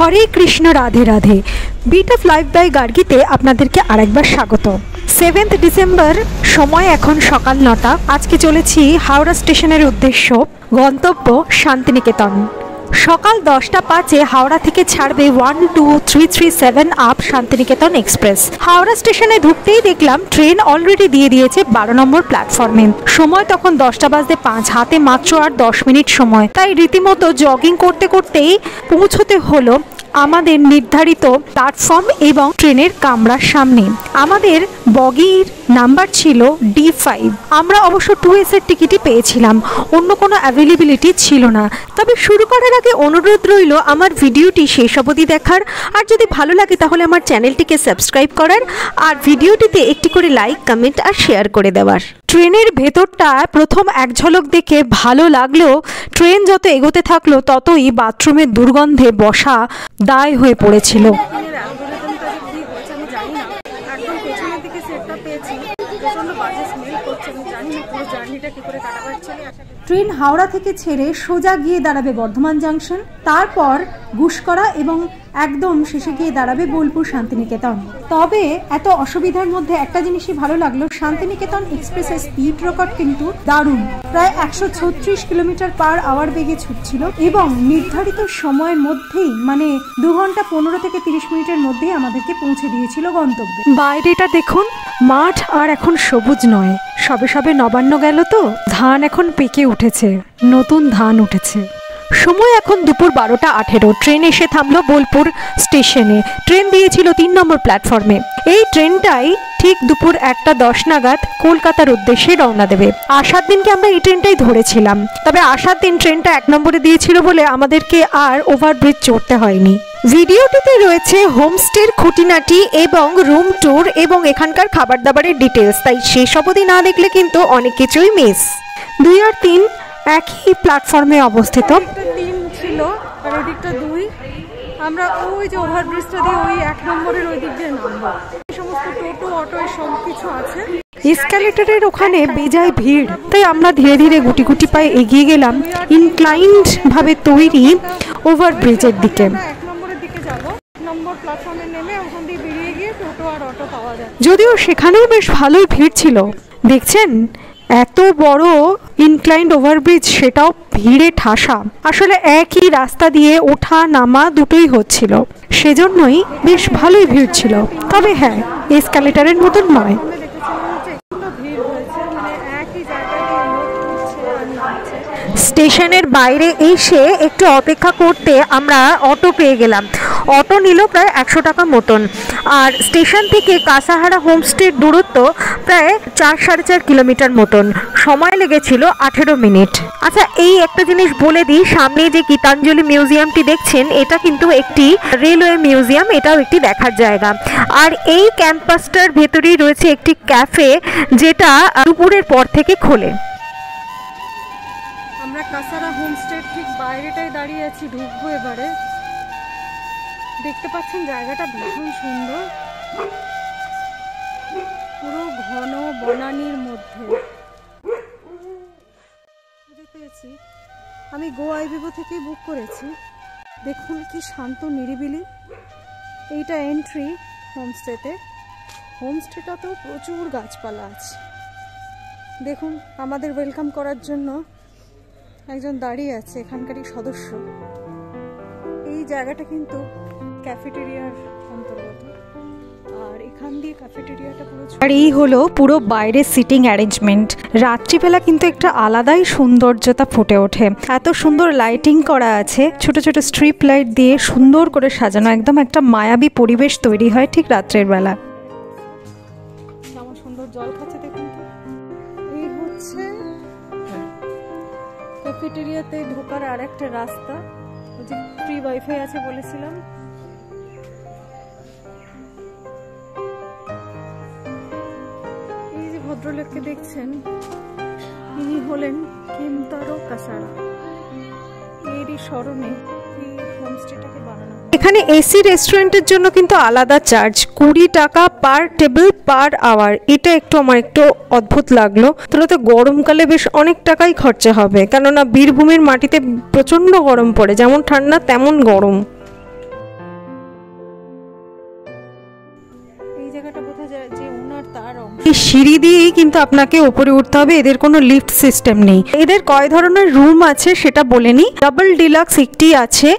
Hare Krishna, Radhe Radhe. Beat of Life by গার্গিতে আপনাদেরকে আরেকবার স্বাগত। 7 ডিসেম্বর, সময় এখন সকাল 9টা। আজকে চলেছি হাওড়া স্টেশনের উদ্দেশ্য, গন্তব্য শান্তিনিকেতন। সকাল 10:05 হাওড়া থেকে ছাড়বে 12337 আপ শান্তিনিকেতন এক্সপ্রেস। হাওড়া স্টেশনে ঢুকতেই দেখলাম ট্রেন অলরেডি দিয়ে দিয়েছে 12 নম্বর প্ল্যাটফর্মে। সময় তখন 10:05, হাতে মাত্র আর 10 মিনিট সময়। তাই রীতিমতো জগিং করতে করতেই পৌঁছতে হলো আমাদের নির্ধারিত প্ল্যাটফর্ম এবং ট্রেনের কামরার সামনে। আমাদের বগির নাম্বার ছিল D5। আমরা অবশ্য 2S এর টিকিটই পেয়েছিলাম, অন্য কোনো অ্যাভেলেবিলিটি ছিল না। তবে শুরু করার আগে অনুরোধ রইল আমার ভিডিওটি শেষ অবধি দেখার, আর যদি ভালো লাগে তাহলে আমার চ্যানেলটিকে সাবস্ক্রাইব করার, আর ভিডিওটিতে একটি করে লাইক, কমেন্ট আর শেয়ার করে দেওয়ার। ট্রেনের ভেতরটা প্রথম এক ঝলক দেখে ভালো লাগলেও ট্রেন যত এগোতে থাকলো ততই বাথরুমের দুর্গন্ধে বসা দায় হয়ে পড়েছিল। ট্রেন হাওড়া থেকে ছেড়ে সোজা গিয়ে দাঁড়াবে বর্ধমান জাংশন, তারপর গুসকরা এবং একদম শেষে গিয়ে দাঁড়াবে বোলপুর শান্তিনিকেতন। তবে এত অসুবিধার মধ্যে একটা জিনিসই ভালো লাগলো, শান্তিনিকেতন এক্সপ্রেসের স্পিড রেকর্ড কিন্তু দারুণ। প্রায় 136 কিলোমিটার/আওয়ার বেগে ছুটছিল এবং নির্ধারিত সময়ের মধ্যেই, মানে 2 ঘন্টা 15 থেকে 30 মিনিটের মধ্যেই আমাদেরকে পৌঁছে দিয়েছিল গন্তব্যে। বাইরেটা দেখুন, মাঠ আর এখন সবুজ নয়, সবে সবে নবান্ন গেল তো, ধান এখন পেকে উঠেছে, নতুন ধান উঠেছে। সময় এখন দুপুর 12:18। ট্রেন এসে থামলো বোলপুর স্টেশনে। ট্রেন দিয়েছিল 3 নম্বর প্ল্যাটফর্মে। এই ট্রেনটাই ঠিক দুপুর 1:10 নাগাদ কলকাতার উদ্দেশ্যে রওনা দেবে। আসার দিনকে আমরা এই ট্রেনটাই ধরেছিলাম, তবে আসার দিন ট্রেনটা 1 নম্বরে দিয়েছিল বলে আমাদেরকে আর ওভারব্রিজ চড়তে হয়নি। ভিডিওটিতে রয়েছে হোমস্টের খুঁটিনাটি এবং রুম ট্যুর এবং এখানকার খাবার দাবারের ডিটেলস, তাই শেষ অবধি না দেখলে কিন্তু অনেক কিছুই মিস। 2 আর 3 একই প্ল্যাটফর্মে অবস্থিত। 3 ছিল আর ওদিকটা 2। আমরা ওই যে ওভারব্রিজটা দিয়ে ওই 1 নম্বরের ওই দিক দিয়ে নামবো। সমস্ত টোটো, অটো সব কিছু আছে। এসকালেটরের ওখানে বেজায় ভিড়, তাই আমরা ধীরে ধীরে গুটি গুটি পায়ে এগিয়ে গেলাম ইনক্লাইন্ড ভাবে তৈরি ওভারব্রিজের দিকে। 1 নম্বরের দিকে যাব। 1 নম্বর প্ল্যাটফর্মে নেমে ওখান দিয়ে বেরিয়ে গিয়ে টোটো আর অটো পাওয়া যায়। যদিও সেখানেও বেশ ভালোই ভিড় ছিল। দেখছেন এত বড় ইনক্লাইন্ড ওভারব্রিজ, সেটাও ভিড়ে ঠাসা। আসলে একই রাস্তা দিয়ে ওঠা নামা দুটোই হচ্ছিল, সেজন্যই বেশ ভালোই ভিড় ছিল। তবে হ্যাঁ, এসকালেটরের মতন নয়। স্টেশনের বাইরে এসে একটু অপেক্ষা করতে আমরা অটো পেয়ে গেলাম। অটো নিল প্রায় 100 টাকা মতন, আর স্টেশন থেকে কাসাহারা হোমস্টের দূরত্ব প্রায় 4-4.5 কিলোমিটার মতন। সময় লেগেছিল 18 মিনিট। আচ্ছা, এই একটা জিনিস বলে দিই, সামনে যে গীতাঞ্জলি মিউজিয়ামটি দেখছেন, এটা কিন্তু একটি রেলওয়ে মিউজিয়াম, এটাও একটি দেখার জায়গা। আর এই ক্যাম্পাসটার ভেতরেই রয়েছে একটি ক্যাফে, যেটা দুপুরের পর থেকে খোলে। আমরা কাসারা হোমস্টের ঠিক বাইরেটাই দাঁড়িয়ে আছি, ঢুকবো এবারে। দেখতে পাচ্ছেন জায়গাটা ভীষণ সুন্দর, পুরো ঘন বনানীর মধ্যে। পেয়েছি আমি গো আইভিভো থেকে বুক করেছি। দেখুন কি শান্ত নিরিবিলি। এইটা এন্ট্রি হোমস্টেতে। হোমস্টেটাতেও প্রচুর গাছপালা আছে। দেখুন আমাদের ওয়েলকাম করার জন্য একজন দাঁড়িয়ে আছে, এখানকারই সদস্য। এই জায়গাটা কিন্তু ক্যাফেটেরিয়ার অন্তর্গত, আর এখান দিয়ে ক্যাফেটেরিয়াটা পুরো। আর এই হলো পুরো বাইরের সিটিং অ্যারেঞ্জমেন্ট। রাত্রিবেলা কিন্তু একটা আলাদাই সৌন্দর্যতা ফুটে ওঠে। এত সুন্দর লাইটিং করা আছে, ছোট ছোট স্ট্রিপ লাইট দিয়ে সুন্দর করে সাজানো, একদম একটা মায়াবী পরিবেশ তৈরি হয় ঠিক রাত্রের বেলা। কেমন সুন্দর জল খাচ্ছে দেখুন তো। এই হচ্ছে ক্যাফেটেরিয়াতে ঢোকার আর একটা রাস্তা। ওই যে ফ্রি ওয়াইফাই আছে বলেছিলাম। এই যে ভদ্রলোককে দেখছেন, ইনি হলেন কিমতারো কাসারা। এরই স্মরণে এই হোমস্টেটাকে বানানো। এখানে এসি রেস্টুরেন্টের জন্য কিন্তু আলাদা চার্জ, 20 টাকা পার টেবিল পার আওয়ার। এটা একটু আমার একটু অদ্ভুত লাগলো। তাহলে তো গরমকালে বেশ অনেক টাকাই খরচা হবে, কেননা বীরভূমের মাটিতে প্রচন্ড গরম পড়ে, যেমন ঠান্ডা তেমন গরম। সিঁড়ি দিয়েই কিন্তু আপনাকে উপরে উঠতে হবে, এদের কোনো লিফট সিস্টেম নেই। এদের কয় ধরনের রুম আছে সেটা বলে নিই। ডাবল ডিলাক্স একটি আছে,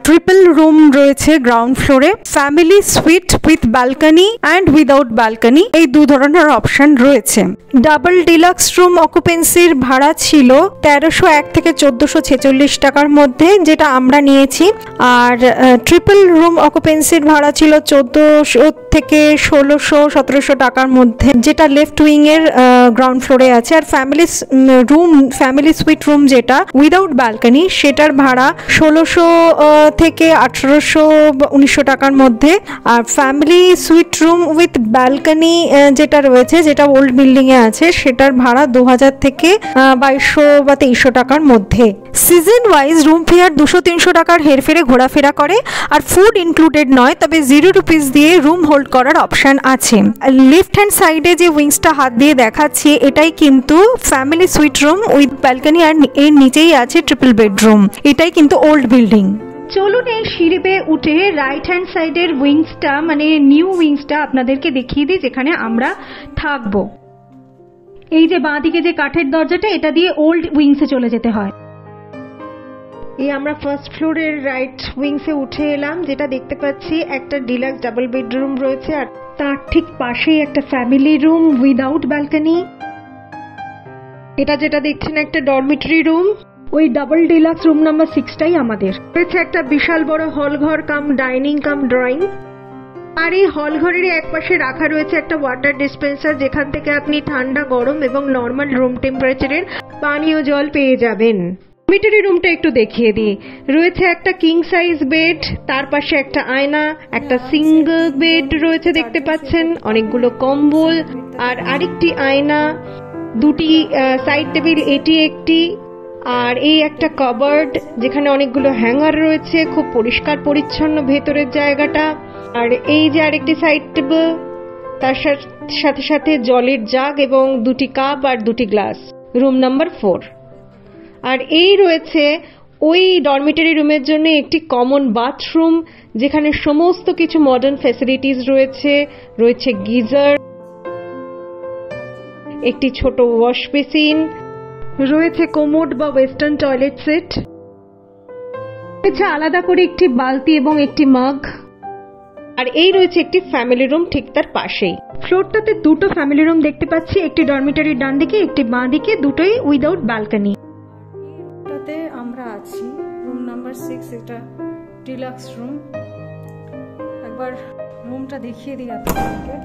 ট্রিপল রুম রয়েছে গ্রাউন্ড ফ্লোরে, family sweet with balcony and without balcony, এই দু ধরনের অপশন রয়েছে। ডাবল ডিলাক্স রুম অকুপেন্সির ভাড়া ছিল 1301 থেকে 1446 টাকার মধ্যে, যেটা আমরা নিয়েছি। আর ট্রিপল রুম অকুপেন্সির ভাড়া ছিল 1400 থেকে 1600-1700 টাকার মধ্যে, যেটা লেফট উইং এর গ্রাউন্ড ফ্লোরে আছে। আর ফ্যামিলি সুইট রুম যেটা উইদাউট ব্যালকনি, সেটার ভাড়া 1600 থেকে 1800-1900 টাকার মধ্যে। আর family suite room with balcony যেটা রয়েছে, যেটা ওল্ড বিল্ডিং এ আছে, সেটার ভাড়া 2000 থেকে 2200 বা 2300 টাকার মধ্যে। সিজন ওয়াইজ রুম ফেয়ার 200-300 টাকার হেরফেরে ঘোরাফেরা করে, আর ফুড ইনক্লুডেড নয়, তবে 0 রুপিস দিয়ে রুম হোল্ড করার অপশন আছে। লেফট হ্যান্ড সাইডে যে উইংসটা হাত দিয়ে দেখাচ্ছি, এটাই কিন্তু family suite room with balcony, আর এর নিচেই আছে ট্রিপল বেডরুম। এটাই কিন্তু ওল্ড বিল্ডিং। চলুন এই সিঁড়ি বেয়ে উঠে রাইট হ্যান্ড সাইডের উইংসটা, মানে নিউ উইংসটা আপনাদেরকে দেখিয়ে দিই, যেখানে আমরা থাকবো। এই যে বাঁদিকে যে কাঠের দরজাটা, এটা দিয়ে ওল্ড উইংসে চলে যেতে হয়। এই আমরা ফার্স্ট ফ্লোরের রাইট উইংসে উঠে এলাম। যেটা দেখতে পাচ্ছি, একটা ডিলাক্স ডাবল বেডরুম রয়েছে, আর তার ঠিক পাশেই একটা ফ্যামিলি রুম উইদাউট ব্যালকনি। এটা যেটা দেখছেন একটা ডরমিটরি রুম। ওই ডাবল ডিলাক্স রুম নাম্বার 6টাই আমাদের। রয়েছে একটা বিশাল বড় হল ঘর কাম ডাইনিং কাম ড্রয়িং। আর এই হল ঘরের এক পাশে রাখা রয়েছে একটা ওয়াটার ডিসপেন্সার, যেখান থেকে আপনি ঠান্ডা, গরম এবং নর্মাল রুম টেম্পারেচারের পানীয় জল পেয়ে যাবেন। ডরমিটরি রুমটা একটু দেখিয়ে দিই। রয়েছে একটা কিং সাইজ বেড, তার পাশে একটা আয়না, একটা সিঙ্গল বেড রয়েছে দেখতে পাচ্ছেন, অনেকগুলো কম্বল, আর আরেকটি আয়না, দুটি সাইড টেবিল, এটি একটি, আর এই একটা কাবার্ড যেখানে অনেকগুলো হ্যাঙ্গার রয়েছে, খুব পরিষ্কার পরিচ্ছন্ন ভেতরের জায়গাটা। আর এই যে আরেকটি সাইড টেবিল, তার সাথে সাথে জলের জাগ এবং দুটি কাপ আর দুটি গ্লাস, রুম নাম্বার 4। আর এই রয়েছে ওই ডরমিটরি রুমের জন্য একটি কমন বাথরুম, যেখানে সমস্ত কিছু মডার্ন ফ্যাসিলিটিস রয়েছে। রয়েছে গিজার, একটি ছোট ওয়াশ বেসিন, রয়েছে কোমোড বা ওয়েস্টার্ন টয়লেট সেট, রয়েছে আলাদা করে একটি বালতি এবং একটি মাগ। আর এই রয়েছে একটি ফ্যামিলি রুম ঠিক তার পাশেই। ফ্লোরটাতে দুটো ফ্যামিলি রুম দেখতে পাচ্ছি, একটি ডরমিটরির ডান দিকে, একটি বাঁ দিকে, দুটোই উইদাউট ব্যালকনি। এটাতে আমরা আছি রুম নাম্বার 6, এটা ডিলাক্স রুম। একবার রুমটা দেখিয়ে দিই আপনাদেরকে।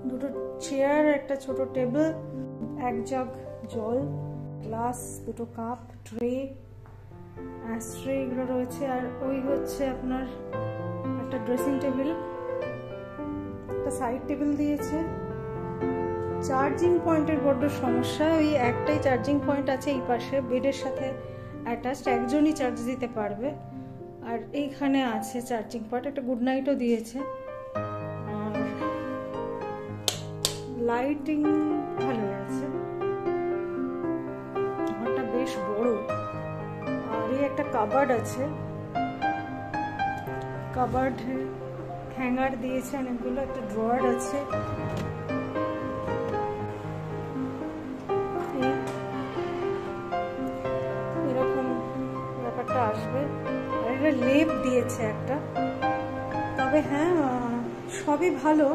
দুটো চেয়ার, একটা ছোট টেবিল, এক জগ জল, গ্লাস, দুটো কাপ, ট্রে, অ্যাস্ট্রে, এগুলো রয়েছে। আর ওই হচ্ছে আপনার একটা ড্রেসিং টেবিল, একটা সাইড টেবিল দিয়েছে। চার্জিং পয়েন্টের বড্ড সমস্যা, ওই একটাই চার্জিং পয়েন্ট আছে এই পাশে, বেডের সাথে অ্যাটাচড, একজনই চার্জ দিতে পারবে। আর এইখানে আছে চার্জিং পয়েন্ট, একটা গুড নাইটও দিয়েছে। আর লাইটিং ভালো আছে, ঘরটা বেশ বড়। আর এই একটা কাবার্ড আছে, কাবার্ড হ্যাঙ্গার দিয়েছে অনেকগুলো, একটা ড্রয়ার আছে। এরকম ব্যাপারটা আসবে। আর একটা লেপ দিয়েছে একটা। তবে হ্যাঁ, সবই ভালো,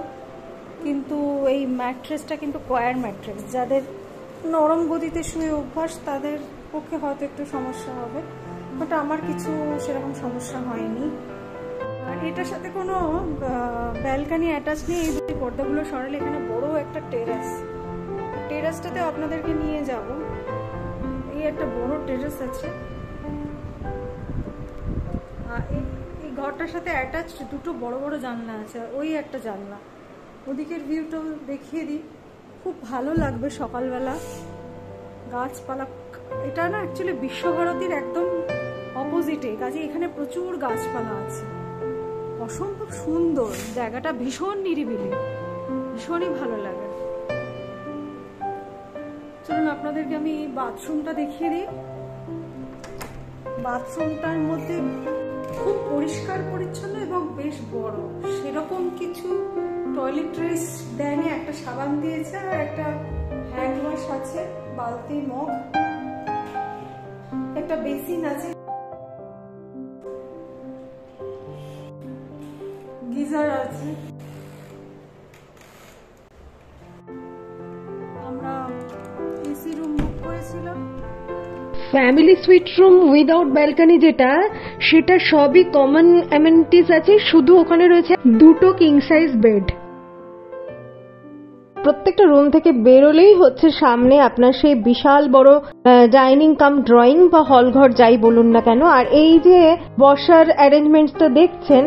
কিন্তু এই ম্যাট্রেসটা কিন্তু কয়ার ম্যাট্রেস। যাদের নরম গদিতে শুয়ে অভ্যাস, তাদের পক্ষে হয়তো একটু সমস্যা হবে, বাট আমার কিছু সেরকম সমস্যা হয়নি। আর এটার সাথে কোনো ব্যালকনি অ্যাটাচ নেই। এই দুটি পর্দাগুলো সরালে এখানে বড় একটা টেরাসটাতে আপনাদেরকে নিয়ে যাব। এই একটা বড় টেরাস আছে। এই ঘরটার সাথে অ্যাটাচ দুটো বড় বড় জানলা আছে, ওই একটা জানলা। ওদিকের ভিউটা দেখিয়ে দিই, খুব ভালো লাগবে সকালবেলা। গাছপালা, এটা না অ্যাকচুয়ালি বিশ্বভারতীর একদম অপোজিটে, কাজে এখানে প্রচুর গাছপালা আছে, অসম্ভব সুন্দর জায়গাটা, ভীষণ নিরিবিলি, ভীষণই ভালো লাগে। চলুন আপনাদেরকে আমি বাথরুমটা দেখিয়ে দিই। বাথরুমটার মধ্যে খুব পরিষ্কার পরিচ্ছন্ন এবং বেশ বড়, সেরকম কিছু টয়লেট্রিজ দেয়নি, একটা সাবান দিয়েছে আর একটা হ্যান্ড ওয়াশ আছে, বালতি, মগ, একটা বেসিন আছে, গিজার আছে। আমরা এসি রুম বুক করেছিলাম। Family suite room without balcony যেটা, সেটা সবই কমন অ্যামেনিটিস আছে, শুধু ওখানে রয়েছে 2টো কিং সাইজ বেড। প্রত্যেকটা রুম থেকে বেরোলেই হচ্ছে সামনে আপনার সেই বিশাল বড় ডাইনিং কাম ড্রয়িং বা হল ঘর যাই বলুন না কেন। আর এই যে বসার অ্যারেঞ্জমেন্টসটা দেখছেন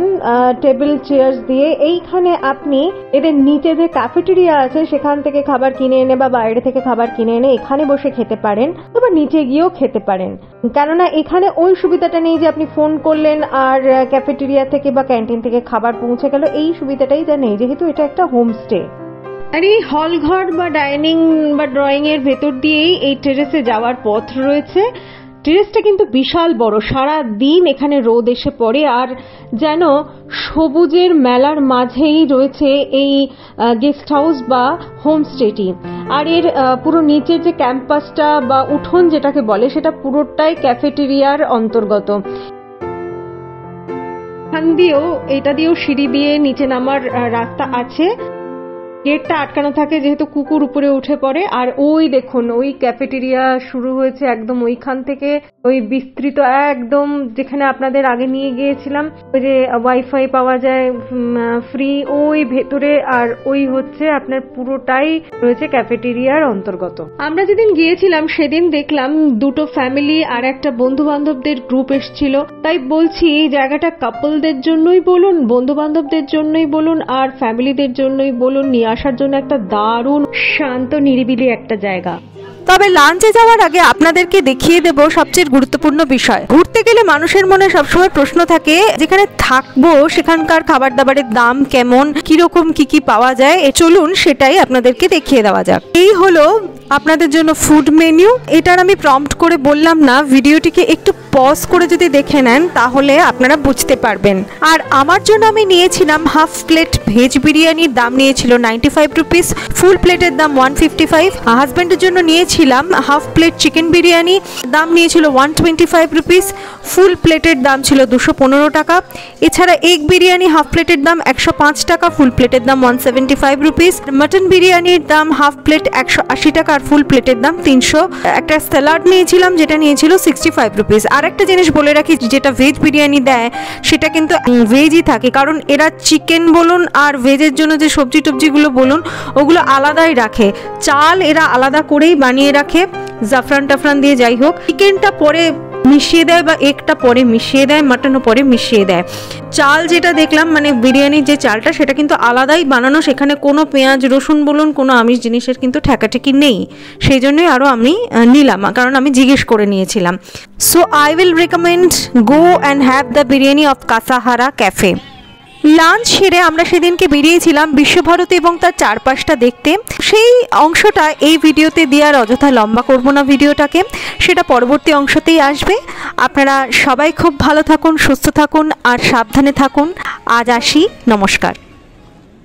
টেবিল চেয়ার্স দিয়ে, এইখানে আপনি এদের নিচে যে ক্যাফেটেরিয়া আছে সেখান থেকে খাবার কিনে এনে বা বাইরে থেকে খাবার কিনে এনে এখানে বসে খেতে পারেন, বা নিচে গিয়েও খেতে পারেন। কেননা এখানে ওই সুবিধাটা নেই যে আপনি ফোন করলেন আর ক্যাফেটেরিয়া থেকে বা ক্যান্টিন থেকে খাবার পৌঁছে গেল, এই সুবিধাটাই যা নেই, যেহেতু এটা একটা হোমস্টে। আর এই হল ঘর বা ডাইনিং বা ড্রয়িং এর ভেতর দিয়েই এই টেরেসে যাওয়ার পথ রয়েছে। টেরেসটা কিন্তু বিশাল বড়, সারা দিন এখানে রোদ এসে পড়ে, আর যেন সবুজের মেলার মাঝেই রয়েছে এই গেস্ট হাউস বা হোমস্টেটি। আর এর পুরো নিচের যে ক্যাম্পাসটা বা উঠোন যেটাকে বলে, সেটা পুরোটাই ক্যাফেটেরিয়ার অন্তর্গত। এখান দিয়েও, এটা দিয়েও সিঁড়ি দিয়ে নিচে নামার রাস্তা আছে। গেটটা আটকানো থাকে যেহেতু কুকুর উপরে উঠে পড়ে। আর ওই দেখুন, ওই ক্যাফেটেরিয়া শুরু হয়েছে একদম ওইখান থেকে, ওই বিস্তৃত একদম যেখানে আপনাদের আগে নিয়ে গিয়েছিলাম, ওই যে ওয়াইফাই পাওয়া যায় ফ্রি, ওই ভেতরে। আর ওই হচ্ছে আপনার পুরোটাই রয়েছে ক্যাফেটেরিয়ার অন্তর্গত। আমরা যেদিন গিয়েছিলাম সেদিন দেখলাম 2টো ফ্যামিলি আর একটা বন্ধু বান্ধবদের গ্রুপ এসেছিল। তাই বলছি এই জায়গাটা কাপলদের জন্যই বলুন, বন্ধু বান্ধবদের জন্যই বলুন, আর ফ্যামিলিদের জন্যই বলুন, নিয়ে আসার জন্য একটা দারুণ শান্ত নিরিবিলি একটা জায়গা। তবে লাঞ্চে যাওয়ার আগে আপনাদেরকে দেখিয়ে দেব সবচেয়ে গুরুত্বপূর্ণ বিষয়। ঘুরতে গেলে মানুষের মনে সবসময় প্রশ্ন থাকে, যেখানে থাকবো সেখানকার খাবার দাবারের দাম কেমন, কিরকম কি পাওয়া যায়। চলুন সেটাই আপনাদেরকে দেখিয়ে দেওয়া যাক। এই হলো আপনাদের জন্য ফুড মেনু। এটার আমি প্রম্পট করে বললাম না, ভিডিওটিকে একটু পজ করে যদি দেখে নেন তাহলে আপনারা বুঝতে পারবেন। আর আমার জন্য আমি নিয়েছিলাম হাফ প্লেট ভেজ বিরিয়ানির দাম নিয়েছিল 95 রুপিস, ফুল প্লেটের দাম 155। হাজব্যান্ডের জন্য নিয়েছিলাম হাফ প্লেট চিকেন বিরিয়ানি, দাম নিয়েছিল 125 রুপিস, ফুল প্লেটের দাম ছিল 215 টাকা। এছাড়া এগ বিরিয়ানি হাফ প্লেটের দাম 105 টাকা, ফুল প্লেটের দাম 175 রুপিস। মটন বিরিয়ানির দাম হাফ প্লেট 180 টাকা আর ফুল প্লেটের দাম 300। একটা স্যালাড নিয়েছিলাম যেটা নিয়েছিল 65 রুপিস। আর একটা জিনিস বলে রাখি, যেটা ভেজ বিরিয়ানি দেয় সেটা কিন্তু ভেজই থাকে, কারণ এরা চিকেন বলুন আর ভেজের জন্য যে সবজি টবজিগুলো বলুন ওগুলো আলাদাই রাখে, চাল এরা আলাদা করেই বানিয়ে রাখে, জাফরান টাফরান দিয়ে যাই হোক। চিকেনটা পরে মিশিয়ে দেয় বা এগটা পরে মিশিয়ে দেয়, মাটনও পরে মিশিয়ে দেয়। চাল যেটা দেখলাম মানে বিরিয়ানির যে চালটা সেটা কিন্তু আলাদাই বানানো, সেখানে কোনো পেঁয়াজ রসুন বলুন কোনো আমিষ জিনিসের কিন্তু ঠেকাঠেকি নেই। সেই জন্যই আরও আমি নিলাম, কারণ আমি জিজ্ঞেস করে নিয়েছিলাম। So I will recommend go and have the biryani of Kasahara cafe. Lunch সেরে আমরা সেদিনকে বেরিয়েছিলাম বিশ্বভারতী এবং তার চারপাশটা দেখতে। সেই অংশটা এই ভিডিওতে দেওয়ার অযথা লম্বা করব না ভিডিওটাকে, সেটা পরবর্তী অংশতেই আসবে। আপনারা সবাই খুব ভালো থাকুন, সুস্থ থাকুন আর সাবধানে থাকুন। আজ আসি, নমস্কার।